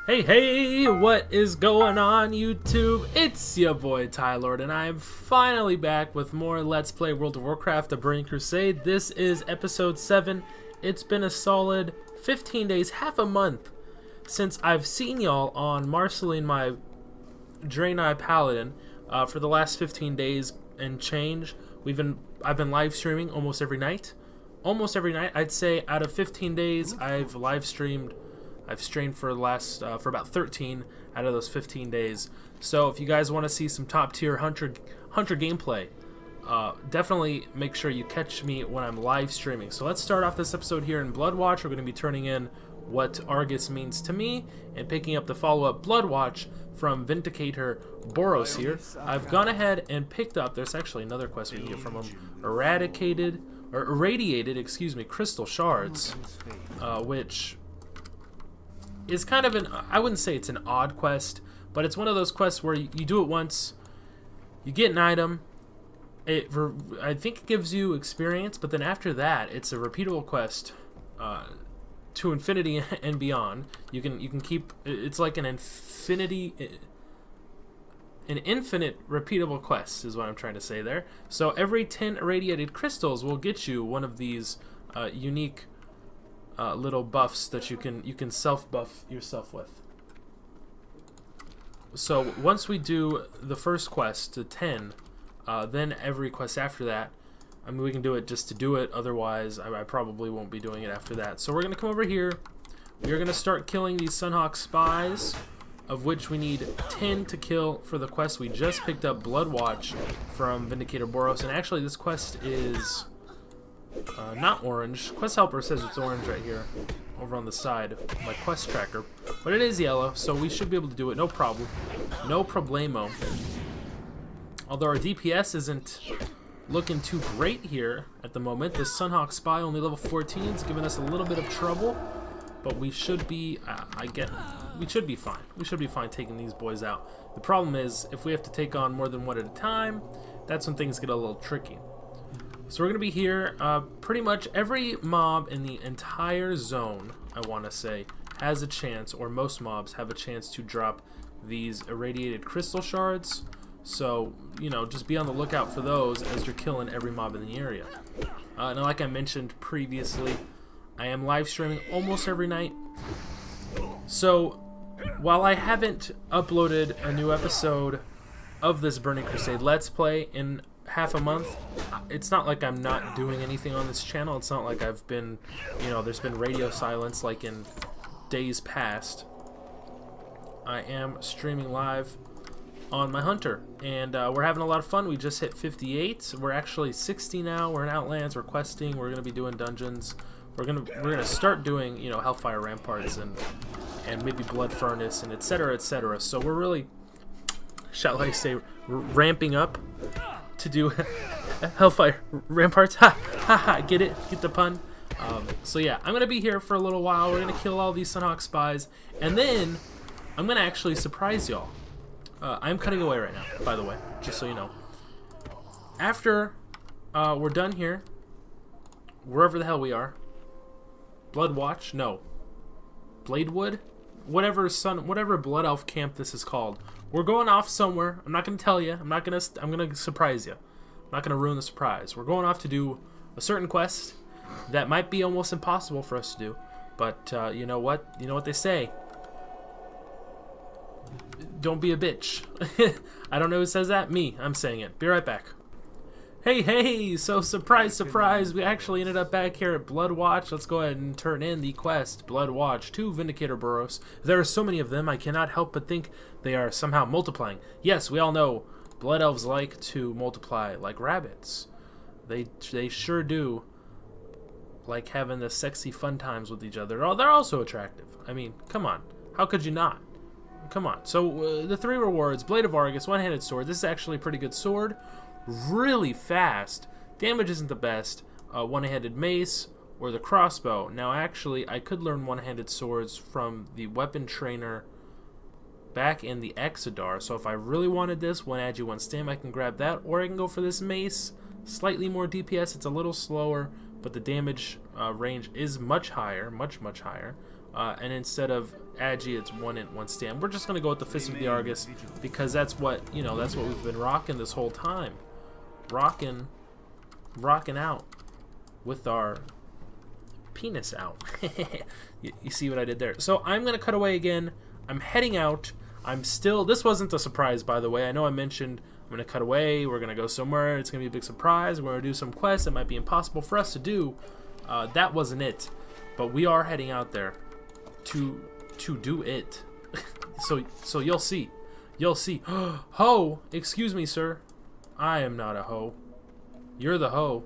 Hey, what is going on, YouTube? It's your boy Tylord, and I'm finally back with more Let's Play World of Warcraft, The Burning Crusade. This is episode 7. It's been a solid 15 days, half a month, since I've seen y'all on Marceline, my Draenei Paladin. For the last 15 days and change, I've been live streaming almost every night. I'd say out of 15 days, I've streamed for for about 13 out of those 15 days. So if you guys want to see some top tier hunter gameplay, definitely make sure you catch me when I'm live streaming. So let's start off this episode here in Bloodwatch. We're going to be turning in what Argus means to me and picking up the follow-up Bloodwatch from Vindicator Boros here. I've gone ahead and picked up, there's actually another quest we can get from him, irradiated, crystal shards, which is kind of I wouldn't say it's an odd quest, but it's one of those quests where you do it once, you get an item, I think it gives you experience, but then after that, it's a repeatable quest to infinity and beyond. You can keep, it's like an infinite repeatable quest is what I'm trying to say there. So every 10 irradiated crystals will get you one of these unique little buffs that you can self-buff yourself with. So once we do the first quest to 10, then every quest after that, I mean, we can do it just to do it, otherwise I probably won't be doing it after that. So we're going to come over here, we're going to start killing these Sunhawk spies, of which we need 10 to kill for the quest we just picked up, Bloodwatch, from Vindicator Boros. And actually this quest is not orange. Quest Helper says it's orange right here over on the side of my quest tracker, but it is yellow, so we should be able to do it, no problem, no problemo. Although our DPS isn't looking too great here at the moment. This Sunhawk Spy, only level 14, is giving us a little bit of trouble, but we should be we should be fine. We should be fine taking these boys out. The problem is, if we have to take on more than one at a time, that's when things get a little tricky. So we're going to be here, pretty much every mob in the entire zone, I want to say, has a chance, or most mobs have a chance to drop these irradiated crystal shards. So, you know, just be on the lookout for those as you're killing every mob in the area. And like I mentioned previously, I am live streaming almost every night. So, while I haven't uploaded a new episode of this Burning Crusade Let's Play in half a month, it's not like I'm not doing anything on this channel. It's not like I've been, you know, there's been radio silence like in days past. I am streaming live on my hunter, and we're having a lot of fun. We just hit 58. We're actually 60 now. We're in Outlands. We're questing. We're gonna be doing dungeons. We're gonna start doing, you know, Hellfire Ramparts and maybe Blood Furnace and etc. etc. So we're really, shall I say, ramping up to do Hellfire Ramparts. Ha ha ha! Get it? Get the pun? So yeah, I'm gonna be here for a little while. We're gonna kill all these Sunhawk spies, and then I'm gonna actually surprise y'all. I'm cutting away right now, by the way, just so you know. After we're done here, wherever the hell we are, Bloodwatch, no, Bladewood, whatever Blood Elf camp this is called, we're going off somewhere. I'm not gonna tell you. I'm gonna surprise you. I'm not gonna ruin the surprise. We're going off to do a certain quest that might be almost impossible for us to do, but you know what? You know what they say. Don't be a bitch. I don't know who says that. Me. I'm saying it. Be right back. Hey, so surprise, we actually ended up back here at Bloodwatch. Let's go ahead and turn in the quest, Bloodwatch, to Vindicator Boros. There are so many of them, I cannot help but think they are somehow multiplying. Yes, we all know Blood Elves like to multiply like rabbits. They sure do like having the sexy fun times with each other. Oh, they're also attractive. I mean, come on. How could you not? Come on. So the 3 rewards: Blade of Argus, one-handed sword. This is actually a pretty good sword. Really fast. Damage isn't the best. One-handed mace or the crossbow. Now actually, I could learn one-handed swords from the weapon trainer back in the Exodar. So if I really wanted this, one agi, one stam, I can grab that. Or I can go for this mace. Slightly more DPS. It's a little slower, but the damage range is much higher. Much higher. and instead of Agi, it's 1 int, 1 stand. We're just gonna go with the Fist of the Argus because that's what, you know, that's what we've been rocking this whole time. Rocking out with our penis out. You see what I did there? So I'm gonna cut away again. I'm heading out. I'm still, this wasn't a surprise, by the way. I know I mentioned I'm gonna cut away, we're gonna go somewhere, it's gonna be a big surprise, we're gonna do some quests that might be impossible for us to do. That wasn't it, but we are heading out there to do it. so you'll see. Ho, excuse me, sir. I am not a hoe. You're the hoe.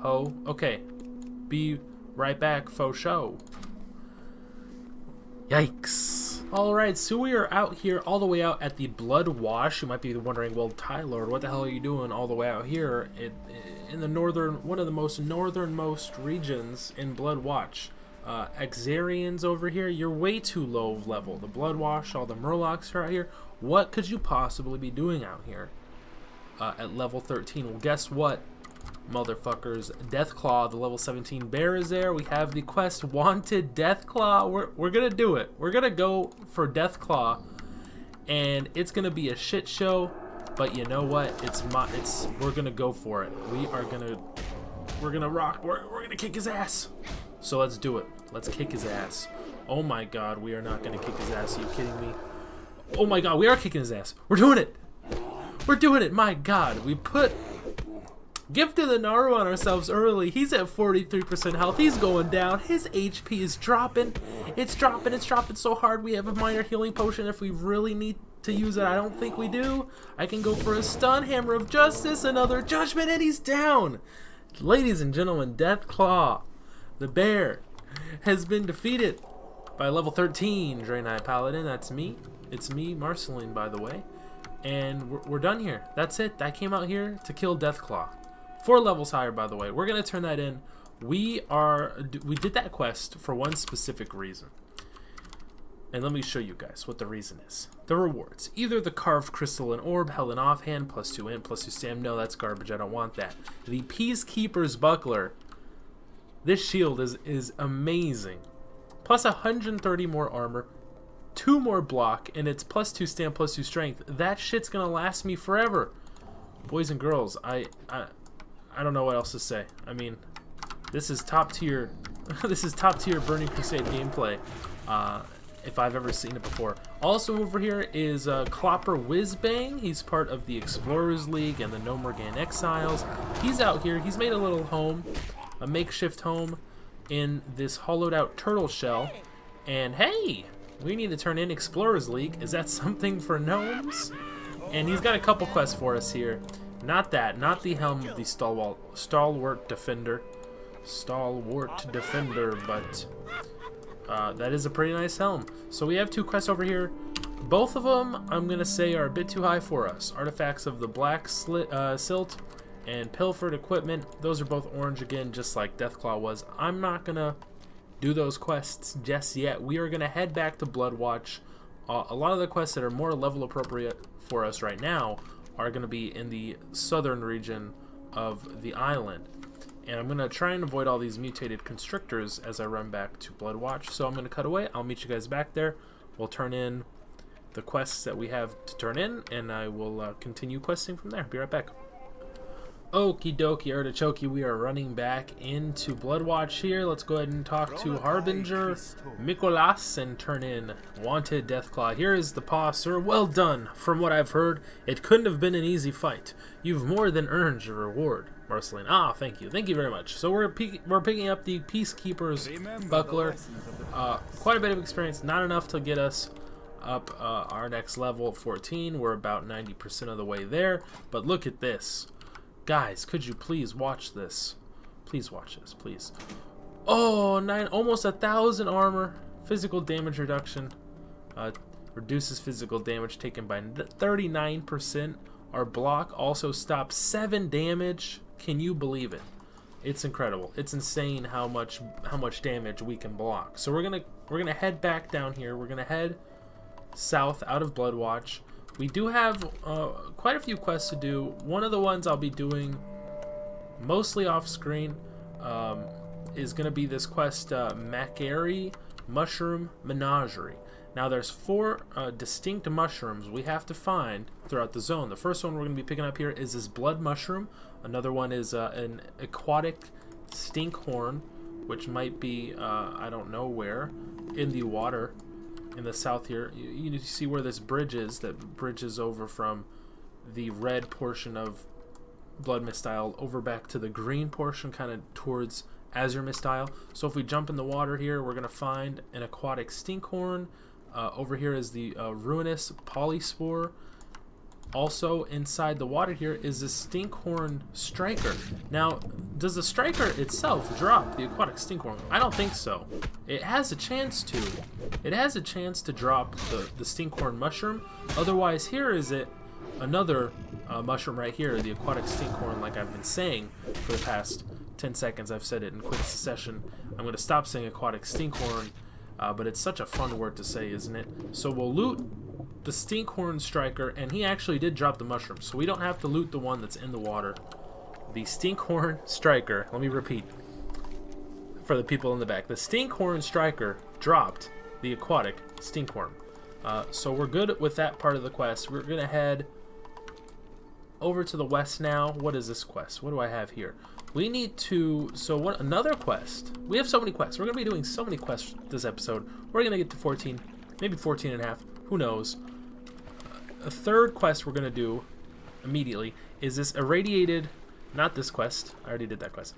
Ho. Okay. Be right back, faux show. Yikes. Alright, so we are out here, all the way out at the Blood Wash. You might be wondering, well, Tylord, what the hell are you doing all the way out here in the northern, one of the most northernmost regions in Blood Watch? Exarians over here, you're way too low level. The Blood Wash, all the Murlocs are out here. What could you possibly be doing out here at level 13? Well, guess what, motherfuckers? Deathclaw, the level 17 bear, is there. We have the quest Wanted Deathclaw. We're gonna do it. We're gonna go for Deathclaw, and it's gonna be a shit show. But you know what? We're gonna go for it. We're gonna rock. We're gonna kick his ass. So let's do it. Let's kick his ass. Oh my god, we are not gonna kick his ass. Are you kidding me? Oh my god, we are kicking his ass. We're doing it. We're doing it. My god, we put Gifted the Naru on ourselves early. He's at 43% health. He's going down. His HP is dropping. It's dropping so hard. We have a minor healing potion if we really need to use it. I don't think we do. I can go for a stun, Hammer of Justice, another judgment, and he's down. Ladies and gentlemen, Deathclaw, the bear, has been defeated by level 13 Draenei Paladin. That's me. It's me, Marceline, by the way. And we're done here. That's it. I came out here to kill Deathclaw. 4 levels higher, by the way. We're gonna turn that in. We did that quest for one specific reason, and let me show you guys what the reason is. The rewards: either the carved crystal and orb, held in offhand, +2 int, +2 stam. No, that's garbage. I don't want that. The Peacekeeper's buckler. This shield is amazing. Plus 130 more armor, 2 more block, and it's +2 stam, +2 strength. That shit's gonna last me forever. Boys and girls, I don't know what else to say. I mean, this is top tier. This is top tier Burning Crusade gameplay, if I've ever seen it before. Also over here is Clopper Whizbang. He's part of the Explorers League and the No Morgan Exiles. He's out here. He's made a little home, a makeshift home, in this hollowed out turtle shell. And hey, we need to turn in Explorers League. Is that something for gnomes? And he's got a couple quests for us here. Not that, not the helm of the stalwart defender, but that is a pretty nice helm. So we have 2 quests over here. Both of them, I'm gonna say, are a bit too high for us. Artifacts of the Black Silt and Pilfered Equipment. Those are both orange again, just like Deathclaw was. I'm not gonna do those quests just yet. We are gonna head back to Bloodwatch. A lot of the quests that are more level appropriate for us right now are going to be in the southern region of the island. And I'm going to try and avoid all these mutated constrictors as I run back to Bloodwatch. So I'm going to cut away. I'll meet you guys back there. We'll turn in the quests that we have to turn in, and I will continue questing from there. Be right back. Okie dokie, artichoke, we are running back into Bloodwatch here. Let's go ahead and talk to Harbinger Mikolas and turn in Wanted Deathclaw. Here is the paw, sir. Well done. From what I've heard, it couldn't have been an easy fight. You've more than earned your reward. Marceline. Ah, thank you. Thank you very much. So we're picking up the Peacekeeper's buckler. Quite a bit of experience. Not enough to get us up our next level, 14. We're about 90% of the way there. But look at this. Guys, could you please watch this? Please watch this, please. Oh, almost 1,000 armor. Physical damage reduction. Reduces physical damage taken by 39%. Our block also stops 7 damage. Can you believe it? It's incredible. It's insane how much damage we can block. So we're gonna head back down here. We're gonna head south out of Bloodwatch. We do have quite a few quests to do. One of the ones I'll be doing mostly off screen is going to be this quest Macari Mushroom Menagerie. Now there's 4 distinct mushrooms we have to find throughout the zone. The first one we're going to be picking up here is this blood mushroom. Another one is an aquatic stinkhorn, which might be, I don't know where, in the water in the south here. You see where this bridge is, that bridges over from the red portion of Blood Mistile over back to the green portion, kind of towards Azure Mistile. So if we jump in the water here, we're going to find an aquatic stinkhorn. Over here is the ruinous polyspore. Also inside the water here is the stinkhorn striker. Now, does the striker itself drop the aquatic stinkhorn? I don't think so. It has a chance to. It has a chance to drop the stinkhorn mushroom. Otherwise, here is it. Another mushroom right here, the aquatic stinkhorn, like I've been saying for the past 10 seconds. I've said it in quick succession. I'm going to stop saying aquatic stinkhorn, but it's such a fun word to say, isn't it? So we'll loot the stinkhorn striker, and he actually did drop the mushroom, so we don't have to loot the one that's in the water. The stinkhorn striker, let me repeat for the people in the back, the stinkhorn striker dropped the aquatic stinkhorn. So we're good with that part of the quest. We're going to head over to the west now. What is this quest? What do I have here? We need to, another quest. We have so many quests. We're going to be doing so many quests this episode. We're going to get to 14, maybe 14 and a half. Who knows? A third quest we're going to do immediately is this irradiated, not this quest. I already did that quest.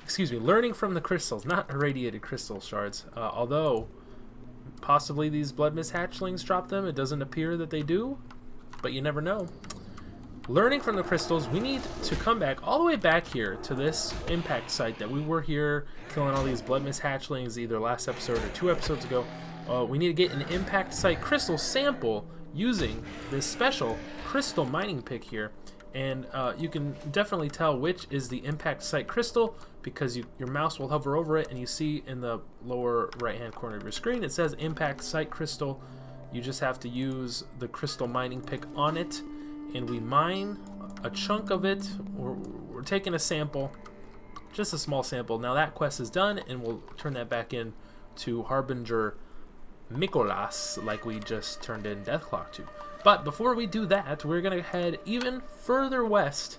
Excuse me, learning from the crystals, not irradiated crystal shards. Although, possibly these blood mist hatchlings drop them. It doesn't appear that they do, but you never know. Learning from the crystals, we need to come back all the way back here to this impact site that we were here killing all these blood mist hatchlings either last episode or 2 episodes ago. We need to get an impact site crystal sample using this special crystal mining pick here. And you can definitely tell which is the impact site crystal because your mouse will hover over it and you see in the lower right hand corner of your screen it says impact site crystal. You just have to use the crystal mining pick on it, and we mine a chunk of it. We're taking a sample, just a small sample. Now that quest is done, and we'll turn that back in to Harbinger Mikolas, like we just turned in Deathclock to. But before we do that, we're going to head even further west,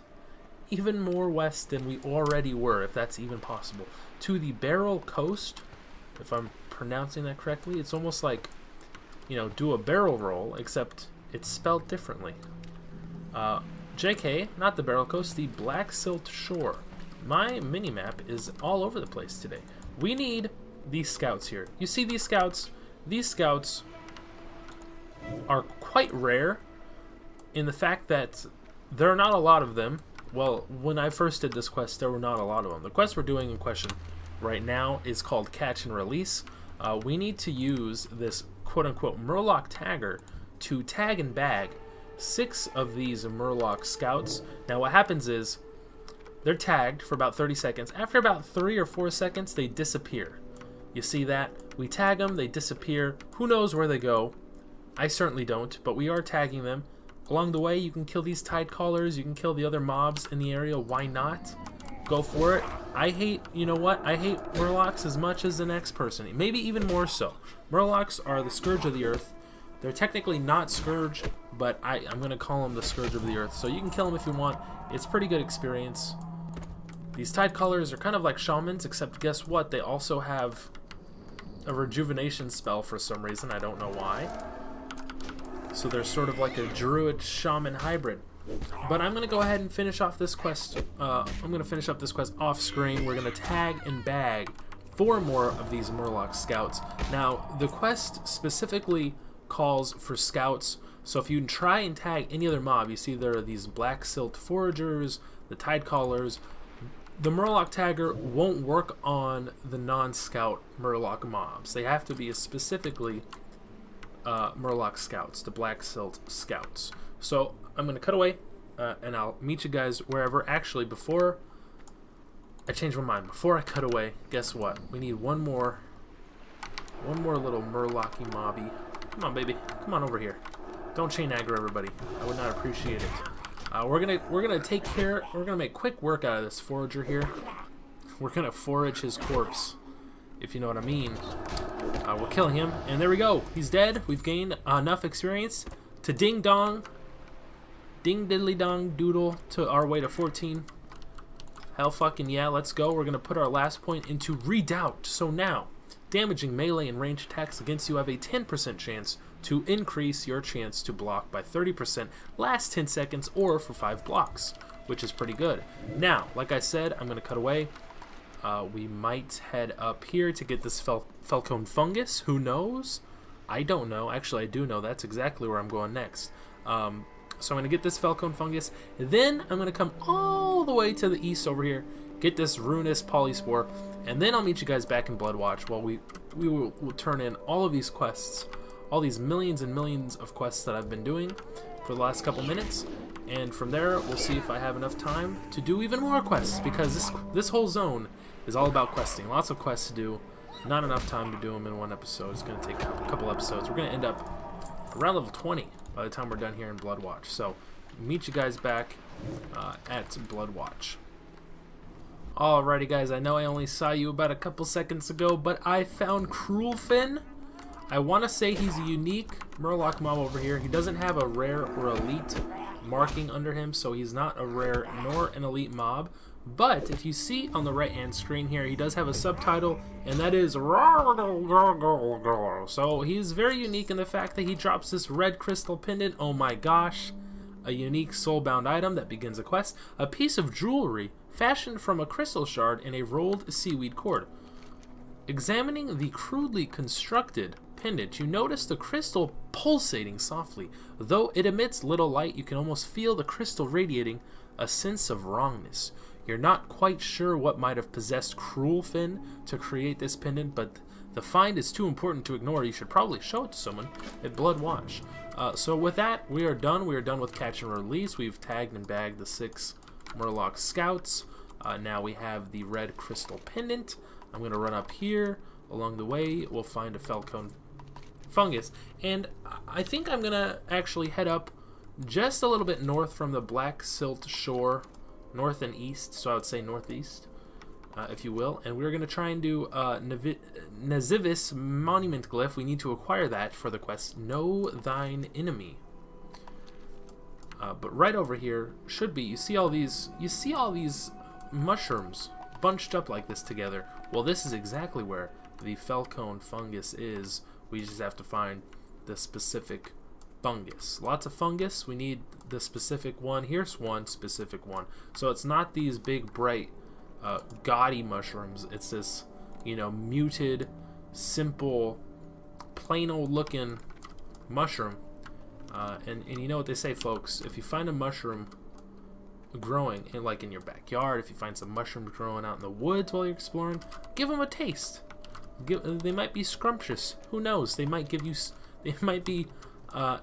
even more west than we already were, if that's even possible, to the Barrel Coast, if I'm pronouncing that correctly. It's almost like, do a barrel roll, except it's spelled differently. JK, not the Barrel Coast, the Black Silt Shore. My mini-map is all over the place today. We need these scouts here. You see these scouts? These scouts are quite rare in the fact that there are not a lot of them. Well, when I first did this quest, there were not a lot of them. The quest we're doing in question right now is called Catch and Release. We need to use this quote-unquote Murloc tagger to tag and bag 6 of these Murloc scouts. Now what happens is they're tagged for about 30 seconds. After about 3 or 4 seconds, they disappear. You see that? We tag them, they disappear. Who knows where they go? I certainly don't, but we are tagging them. Along the way, you can kill these tide callers, you can kill the other mobs in the area. Why not? Go for it. I hate, you know what? I hate Murlocs as much as the next person. Maybe even more so. Murlocs are the scourge of the earth. They're technically not scourge, but I'm going to call them the scourge of the earth. So you can kill them if you want. It's pretty good experience. These tide callers are kind of like shamans, except guess what? They also have a rejuvenation spell for some reason. I don't know why. So they're sort of like a druid shaman hybrid. But I'm going to go ahead and finish off this quest. I'm going to finish up this quest off screen. We're going to tag and bag 4 more of these Murloc scouts. Now, the quest specifically calls for scouts. So if you try and tag any other mob, you see there are these Black Silt Foragers, the Tide Callers. The Murloc tagger won't work on the non-scout Murloc mobs. They have to be specifically Murloc scouts, the Black Silt scouts. So I'm going to cut away, and I'll meet you guys wherever. Actually, before I change my mind, before I cut away, guess what? We need one more little Murloc-y mobby. Come on, baby. Come on over here. Don't chain aggro everybody. I would not appreciate it. We're gonna take care. We're gonna make quick work out of this forager here. We're gonna forage his corpse, if you know what I mean. We're killing him, and there we go. He's dead. We've gained enough experience to ding dong, ding diddly dong doodle to our way to 14. Hell fucking yeah, let's go. We're gonna put our last point into Redoubt. So now, damaging melee and ranged attacks against you have a 10% chance to increase your chance to block by 30%, last 10 seconds, or for 5 blocks, which is pretty good. Now, like I said, I'm gonna cut away. We might head up here to get this Falcon Fungus. Who knows? I don't know. Actually, I do know. That's exactly where I'm going next. So I'm going to get this Falcon Fungus. Then I'm going to come all the way to the east over here, get this Ruinous Polyspore, and then I'll meet you guys back in Bloodwatch while we will turn in all of these quests, all these millions and millions of quests that I've been doing for the last couple minutes. And from there, we'll see if I have enough time to do even more quests, because this whole zone is all about questing. Lots of quests to do. Not enough time to do them in one episode. It's going to take a couple episodes. We're going to end up around level 20 by the time we're done here in Bloodwatch. So, meet you guys back at Bloodwatch. Alrighty guys, I know I only saw you about a couple seconds ago, but I found Cruelfin. I want to say he's a unique Murloc mob over here. He doesn't have a rare or elite marking under him, so he's not a rare nor an elite mob. But if you see on the right hand screen here, he does have a subtitle, and that is so he's very unique in the fact that he drops this red crystal pendant. Oh my gosh, a unique soulbound item that begins a quest, a piece of jewelry fashioned from a crystal shard and a rolled seaweed cord. Examining the crudely constructed pendant, you notice the crystal pulsating softly. Though it emits little light, you can almost feel the crystal radiating a sense of wrongness. You're not quite sure what might have possessed Cruelfin to create this pendant, but the find is too important to ignore. You should probably show it to someone at Bloodwatch. So with that, we are done. We are done with catch and release. We've tagged and bagged the 6 Murloc scouts. Now we have the red crystal pendant. I'm going to run up here. Along the way, we'll find a Falcon Fungus. And I think I'm going to actually head up just a little bit north from the Black Silt Shore. North and east, so I would say northeast, if you will. And we're going to try and do Nazivis Monument Glyph. We need to acquire that for the quest Know Thine Enemy. But right over here should be, you see all these mushrooms bunched up like this together. Well, this is exactly where the Falcon Fungus is. We just have to find the specific fungus. Lots of fungus. We need the specific one. Here's one specific one. So it's not these big bright gaudy mushrooms. It's this, you know, muted, simple, plain old looking mushroom. And you know what they say, folks, if you find a mushroom growing like in your backyard, if you find some mushrooms growing out in the woods while you're exploring, give them a taste. They might be scrumptious. Who knows? They might give you, they might be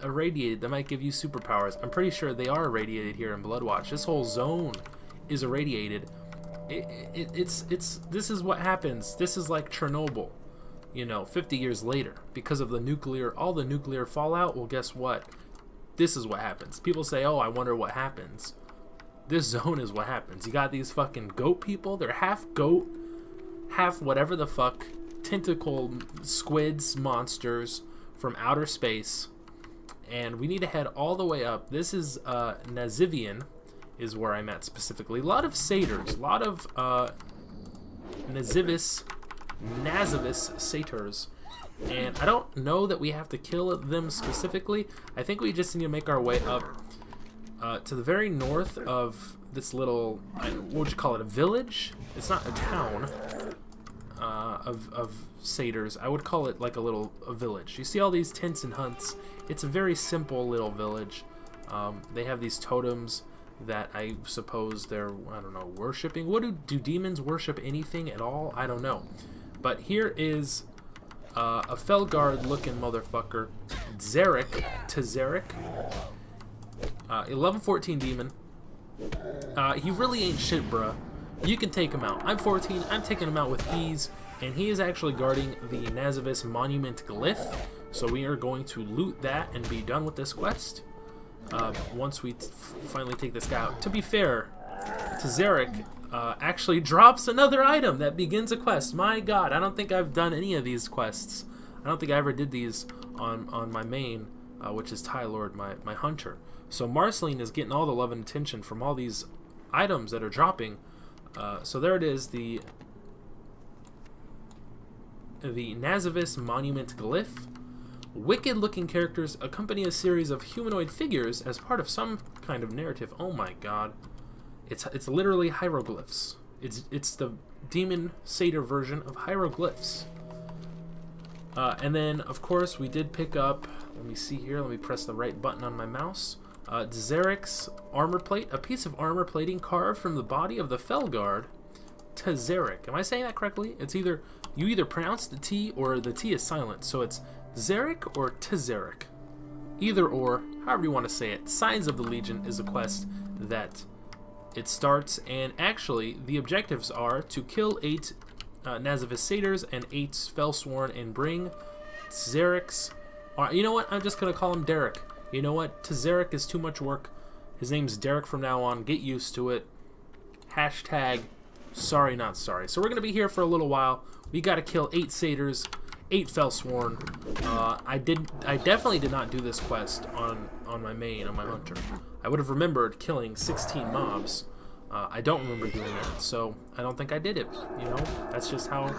irradiated. That might give you superpowers. I'm pretty sure they are irradiated here in Bloodwatch. This whole zone is irradiated. This is what happens. This is like Chernobyl, you know, 50 years later because of all the nuclear fallout. Well, guess what? This is what happens. People say, oh, I wonder what happens. This zone is what happens. You got these fucking goat people. They're half goat, half whatever the fuck, tentacle squids, monsters from outer space. And we need to head all the way up. This is Nazivian is where I'm at specifically. A lot of satyrs, a lot of Nazivis satyrs. And I don't know that we have to kill them specifically. I think we just need to make our way up to the very north of this little, what would you call it, a village? It's not a town of satyrs. I would call it like a village. You see all these tents and huts. It's a very simple little village. They have these totems that I suppose they're, I don't know, worshipping. What do demons worship anything at all? I don't know. But here is a Felguard looking motherfucker, Tazeric, level 14 demon. He really ain't shit, bruh. You can take him out. I'm 14. I'm taking him out with ease. And he is actually guarding the Nazivis Monument Glyph. So we are going to loot that and be done with this quest. Once we finally take this guy out. To be fair, Tazeric actually drops another item that begins a quest. My god, I don't think I've done any of these quests. I don't think I ever did these on my main, which is Tylord, my hunter. So Marceline is getting all the love and attention from all these items that are dropping. So there it is, the Nazavus Monument Glyph. Wicked looking characters accompany a series of humanoid figures as part of some kind of narrative. Oh my god. It's literally hieroglyphs. It's the demon satyr version of hieroglyphs. And then of course we did pick up, let me see here, let me press the right button on my mouse. Tzerek's armor plate, a piece of armor plating carved from the body of the Felguard. Tzerek. Am I saying that correctly? It's you either pronounce the T or the T is silent, so it's Tzerek or Tzerek. Either or, however you want to say it. Signs of the Legion is a quest that it starts, and actually the objectives are to kill 8 Nazavus Satyrs and 8 Fellsworn and bring Tzerek's... you know what? I'm just going to call him Derek. You know what? Tzerek is too much work. His name's Derek from now on. Get used to it. Hashtag sorry not sorry. So we're going to be here for a little while. We got to kill 8 Satyrs, 8 Fellsworn. I definitely did not do this quest on my main, on my hunter. I would have remembered killing 16 mobs. I don't remember doing that, so I don't think I did it. You know, that's just how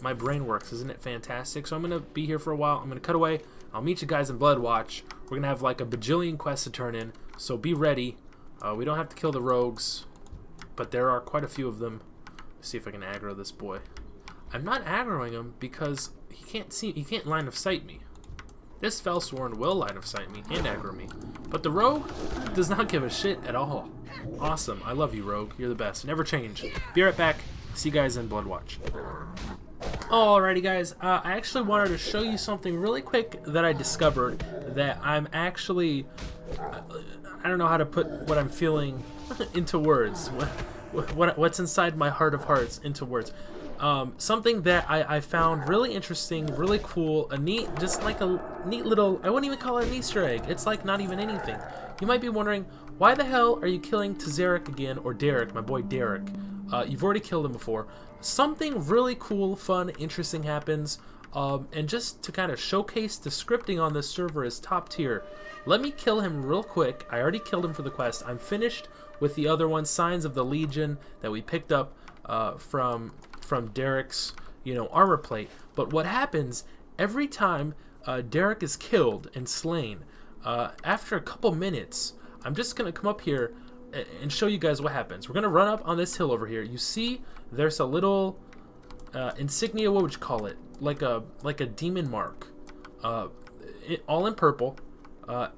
my brain works. Isn't it fantastic? So I'm going to be here for a while. I'm going to cut away. I'll meet you guys in Bloodwatch. We're going to have like a bajillion quests to turn in, so be ready. We don't have to kill the rogues, but there are quite a few of them. Let's see if I can aggro this boy. I'm not aggroing him because he can't line of sight me. This Fellsworn will line of sight me and aggro me, but the rogue does not give a shit at all. Awesome. I love you, rogue. You're the best. Never change. Be right back. See you guys in Bloodwatch. Alrighty guys, I actually wanted to show you something really quick that I discovered that I'm actually, I don't know how to put what I'm feeling into words, what's inside my heart of hearts into words. Something that I found really interesting, really cool, just like a neat little, I wouldn't even call it an Easter egg, it's like not even anything. You might be wondering, why the hell are you killing Tzerek again, or Derek, my boy Derek? You've already killed him before. Something really cool, fun, interesting happens, and just to kind of showcase the scripting on this server is top tier. Let me kill him real quick. I already killed him for the quest. I'm finished with the other one, Signs of the Legion, that we picked up from Derek's, armor plate. But what happens every time Derek is killed and slain, after a couple minutes, I'm just gonna come up here and show you guys what happens. We're gonna run up on this hill over here. You see there's a little insignia, what would you call it, like a demon mark, all in purple,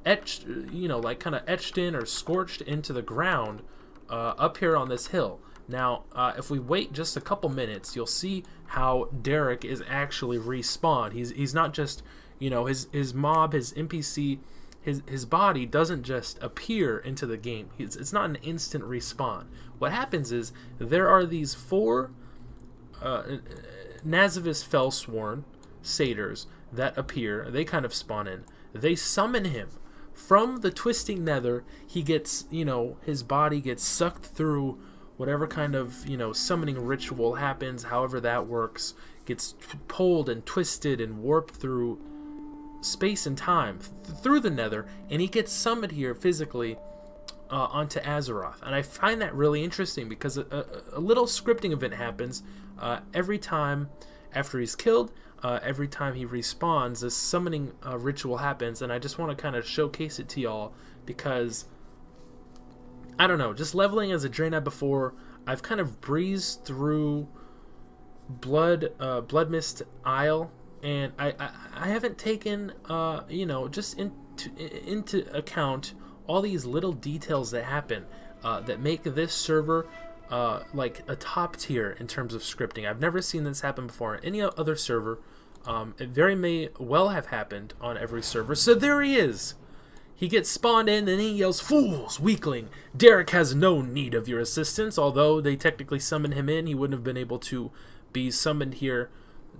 etched, like kind of etched in or scorched into the ground up here on this hill. Now if we wait just a couple minutes, you'll see how Derek is actually respawned. He's not just, his mob, his NPC, his body doesn't just appear into the game. It's not an instant respawn. What happens is there are these 4 Nazavus Fellsworn satyrs that appear. They kind of spawn in. They summon him from the twisting nether. He gets, his body gets sucked through whatever kind of, summoning ritual happens, however that works, gets pulled and twisted and warped through space and time, through the nether, and he gets summoned here physically onto Azeroth. And I find that really interesting because a little scripting event happens every time after he's killed. Every time he respawns, this summoning ritual happens, and I just want to kind of showcase it to y'all because, I don't know, just leveling as a Draenei before, I've kind of breezed through Bloodmist Isle, and I haven't taken just into account all these little details that happen that make this server like a top tier in terms of scripting. I've never seen this happen before on any other server. It very may well have happened on every server. So there he is. He gets spawned in and he yells, "Fools, weakling! Derek has no need of your assistance." Although they technically summoned him in, he wouldn't have been able to be summoned here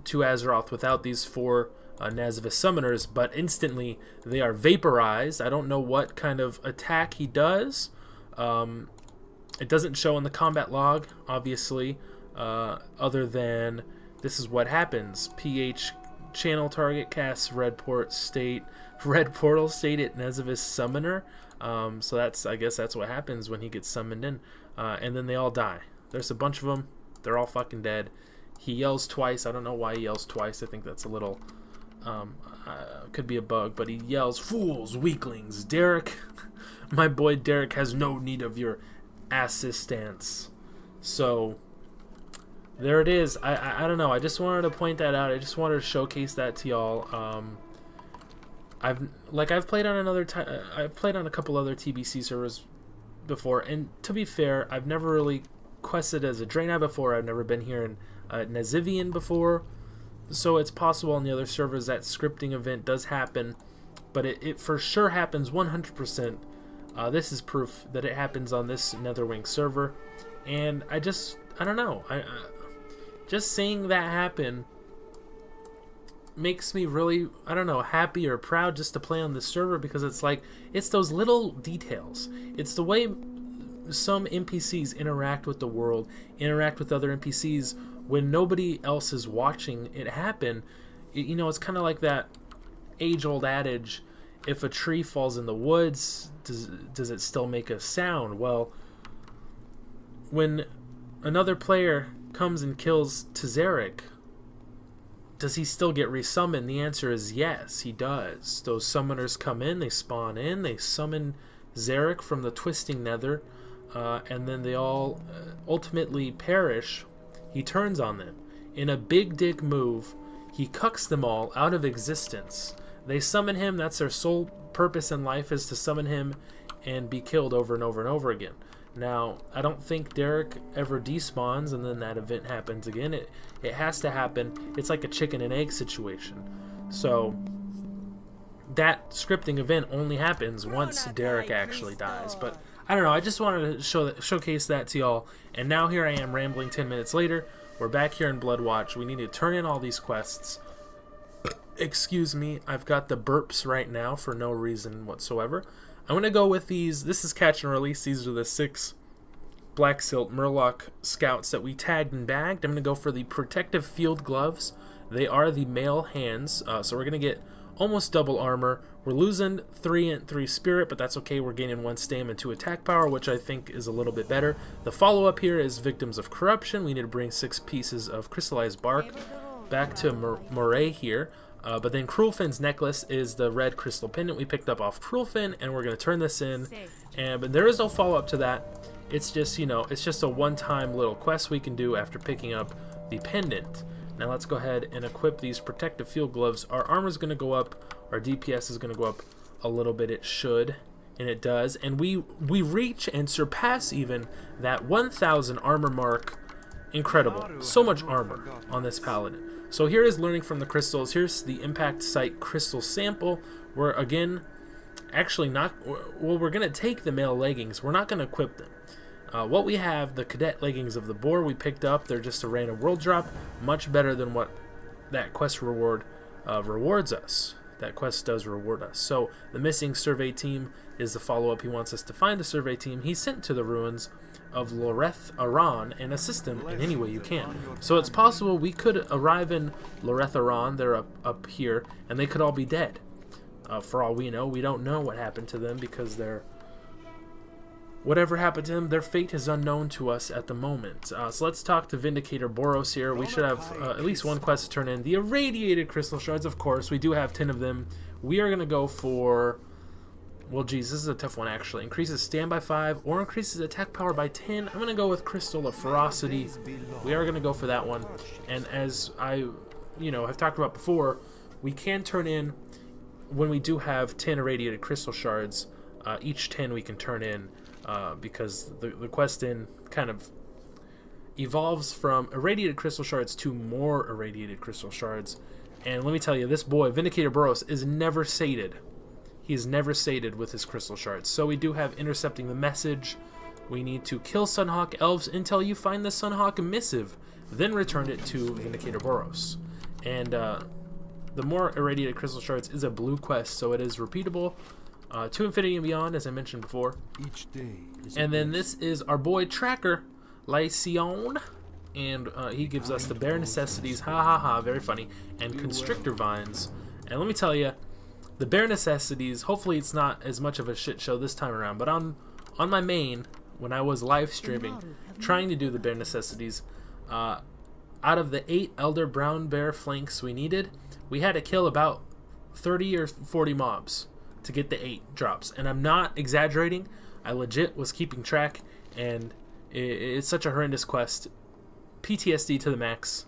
to Azeroth without these 4 Nazavus summoners, but instantly they are vaporized. I don't know what kind of attack he does. It doesn't show in the combat log, obviously, other than this is what happens. PH channel target casts red portal state at Nezivus Summoner. So I guess that's what happens when he gets summoned in. And then they all die. There's a bunch of them. They're all fucking dead. He yells twice. I don't know why he yells twice. I think that's a little could be a bug, but he yells, "Fools, weaklings, Derek." My boy Derek has no need of your assistance. So there it is. I don't know. I just wanted to point that out. I just wanted to showcase that to y'all. I've played on I've played on a couple other TBC servers before, and to be fair, I've never really quested as a Draenei before. I've never been here in Nezivian before, so it's possible on the other servers that scripting event does happen, but it for sure happens 100%. This is proof that it happens on this Netherwing server, and I don't know. Just seeing that happen makes me really, I don't know, happy or proud just to play on this server, because it's like, it's those little details. It's the way some NPCs interact with the world, interact with other NPCs when nobody else is watching it happen. You know, it's kind of like that age-old adage, if a tree falls in the woods, does it still make a sound? Well, when another player comes and kills Tezeric, does he still get resummoned? The answer is yes, he does. Those summoners come in, they spawn in, they summon Zarek from the Twisting Nether, and then they all ultimately perish. He turns on them. In a big dick move, he cucks them all out of existence. They summon him, that's their sole purpose in life, is to summon him and be killed over and over and over again. Now, I don't think Derek ever despawns and then that event happens again. It has to happen. It's like a chicken and egg situation. So, that scripting event only happens once Derek actually dies. But, I don't know, I just wanted to showcase that to y'all. And now here I am rambling 10 minutes later. We're back here in Bloodwatch. We need to turn in all these quests. Excuse me, I've got the burps right now for no reason whatsoever. I'm going to go with these. This is catch and release. These are the 6 Black Silt Murloc scouts that we tagged and bagged. I'm going to go for the protective field gloves. They are the male hands, so we're going to get almost double armor. We're losing 3 and 3 spirit, but that's okay. We're gaining 1 stam and 2 attack power, which I think is a little bit better. The follow-up here is Victims of Corruption. We need to bring 6 pieces of crystallized bark back to Moray here. But then Cruelfin's necklace is the red crystal pendant we picked up off Cruelfin, and we're going to turn this in. But there is no follow-up to that. It's just, you know, it's just a one-time little quest we can do after picking up the pendant. Now let's go ahead and equip these protective field gloves. Our armor is going to go up. Our DPS is going to go up a little bit. It should, and it does. And we reach and surpass even that 1,000 armor mark. Incredible. So much armor on this paladin. So here is learning from the crystals. Here's the impact site crystal sample. We're again, actually not, well, we're going to take the male leggings. We're not going to equip them. What we have, the cadet leggings of the boar we picked up. They're just a random world drop. Much better than what that quest reward rewards us. That quest does reward us. So the missing survey team is the follow-up. He wants us to find the survey team. He's sent to the ruins of Loreth Aran and assist him in any way you can. So it's possible we could arrive in Loreth Aran, they're up here, and they could all be dead. For all we know, we don't know what happened to them because whatever happened to them, their fate is unknown to us at the moment. So let's talk to Vindicator Boros here. We should have at least 1 quest to turn in. The irradiated crystal shards, of course. We do have 10 of them. We are going to go for, well, geez, this is a tough one, actually. Increases stand by 5 or increases attack power by 10. I'm going to go with Crystal of Ferocity. We are going to go for that one. And as I, have talked about before, we can turn in, when we do have 10 irradiated crystal shards, each 10 we can turn in, because the quest in kind of evolves from irradiated crystal shards to more irradiated crystal shards. And let me tell you, this boy, Vindicator Boros, is never sated. He is never sated with his crystal shards. So we do have intercepting the message. We need to kill Sunhawk elves until you find the Sunhawk missive, then return it to Vindicator Boros. And the more irradiated crystal shards is a blue quest, so it is repeatable. To Infinity and Beyond, as I mentioned before. Each day and then this is our boy Tracker, Lycion. and he gives us the bare necessities, ha ha ha, very funny, and constrictor vines. And let me tell you, the bare necessities, hopefully it's not as much of a shit show this time around, but on my main, when I was live streaming, trying to do the bare necessities, out of the 8 elder brown bear flanks we needed, we had to kill about 30 or 40 mobs to get the 8 drops. And I'm not exaggerating, I legit was keeping track, and it's such a horrendous quest. PTSD to the max.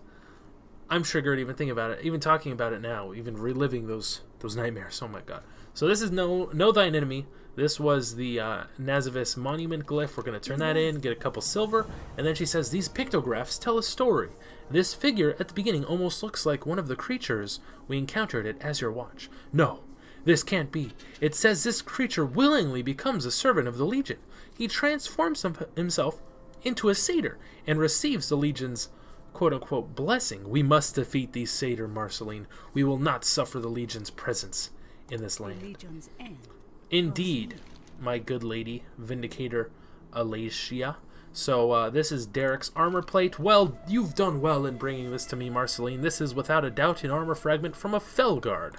I'm triggered even thinking about it, even talking about it now, even reliving those nightmares. Oh my god. So this is know thine enemy. This was the Nazavus monument glyph. We're going to turn that in, get a couple silver, and then she says, these pictographs tell a story. This figure at the beginning almost looks like one of the creatures we encountered at Azure Watch. No, this can't be. It says this creature willingly becomes a servant of the Legion. He transforms himself into a satyr and receives the Legion's quote-unquote blessing. We must defeat these satyr, Marceline. We will not suffer the Legion's presence in this land. Indeed, my good lady, Vindicator Alacia. So this is Derek's armor plate. Well, you've done well in bringing this to me, Marceline. This is without a doubt an armor fragment from a Felguard.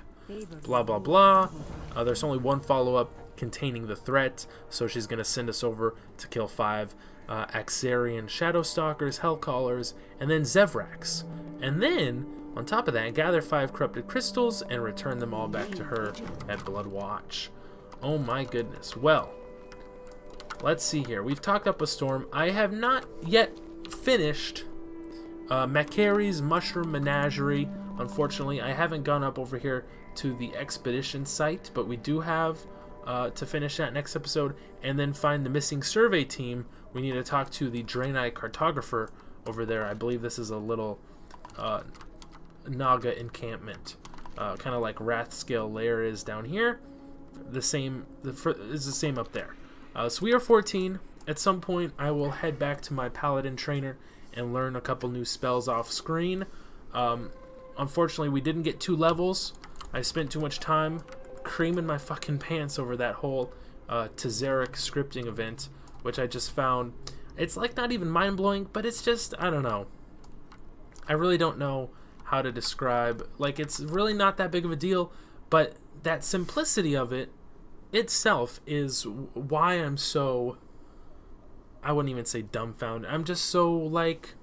Blah, blah, blah. There's only one follow-up containing the threat, so she's going to send us over to kill 5 Axarian Shadowstalkers, Hellcallers, and then Zevrax. And then, on top of that, gather 5 corrupted crystals and return them all back to her at Bloodwatch. Oh my goodness. Well, let's see here. We've talked up a storm. I have not yet finished Macari's Mushroom Menagerie. Unfortunately, I haven't gone up over here to the expedition site, but we do have to finish that next episode and then find the missing survey team. We need to talk to the Draenei cartographer over there. I believe this is a little Naga encampment, kind of like Wrathscale Lair is down here. The same is the same up there. So we are 14. At some point, I will head back to my Paladin trainer and learn a couple new spells off screen. Unfortunately, we didn't get 2 levels. I spent too much time creaming my fucking pants over that whole Tezeric scripting event, which I just found, it's like not even mind-blowing, but it's just, I don't know. I really don't know how to describe, like, it's really not that big of a deal, but that simplicity of it itself is why I'm so, I wouldn't even say dumbfounded. I'm just so, like,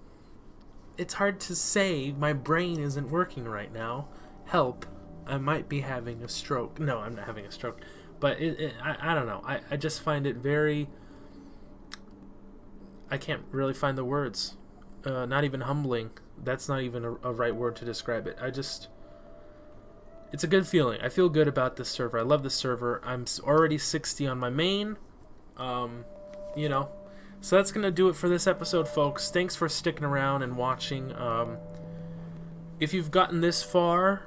it's hard to say. My brain isn't working right now. Help. I might be having a stroke. No, I'm not having a stroke. But I don't know. I just find it very, I can't really find the words. Not even humbling. That's not even a right word to describe it. It's a good feeling. I feel good about this server. I love this server. I'm already 60 on my main. You know. So that's going to do it for this episode, folks. Thanks for sticking around and watching. If you've gotten this far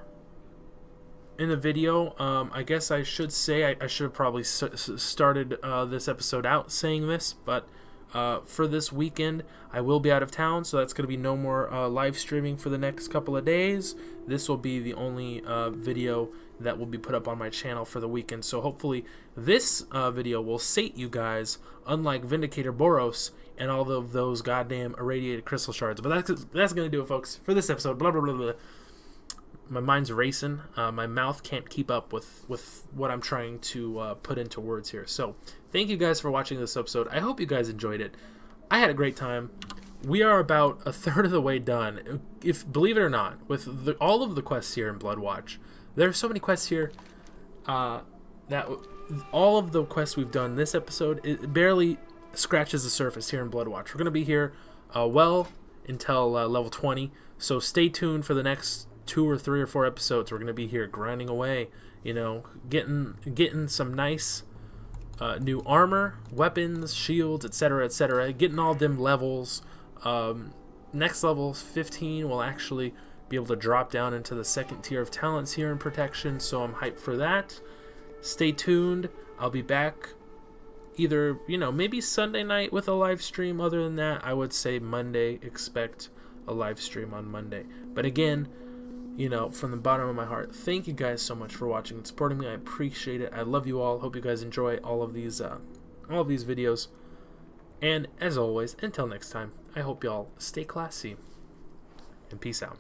in the video, I guess I should say, I should have probably started this episode out saying this, but for this weekend, I will be out of town, so that's going to be no more live streaming for the next couple of days. This will be the only video that will be put up on my channel for the weekend, so hopefully this video will sate you guys, unlike Vindicator Boros and all of those goddamn irradiated crystal shards. But that's going to do it, folks, for this episode. Blah, blah, blah, blah. My mind's racing. My mouth can't keep up with what I'm trying to put into words here. So thank you guys for watching this episode. I hope you guys enjoyed it. I had a great time. We are about a third of the way done. If believe it or not, with all of the quests here in Bloodwatch, there are so many quests here that all of the quests we've done this episode, it barely scratches the surface here in Bloodwatch. We're going to be here well until level 20. So stay tuned for the next 2 or 3 or 4 episodes. We're going to be here grinding away, you know, getting some nice new armor, weapons, shields, etc., getting all them levels. Next level 15 will actually be able to drop down into the 2nd tier of talents here in protection, so I'm hyped for that. Stay tuned. I'll be back either, you know, maybe Sunday night with a live stream. Other than that, I would say Monday. Expect a live stream on Monday. But again, you know, from the bottom of my heart, thank you guys so much for watching and supporting me. I appreciate it. I love you all. Hope you guys enjoy all of these videos. And as always, until next time, I hope y'all stay classy and peace out.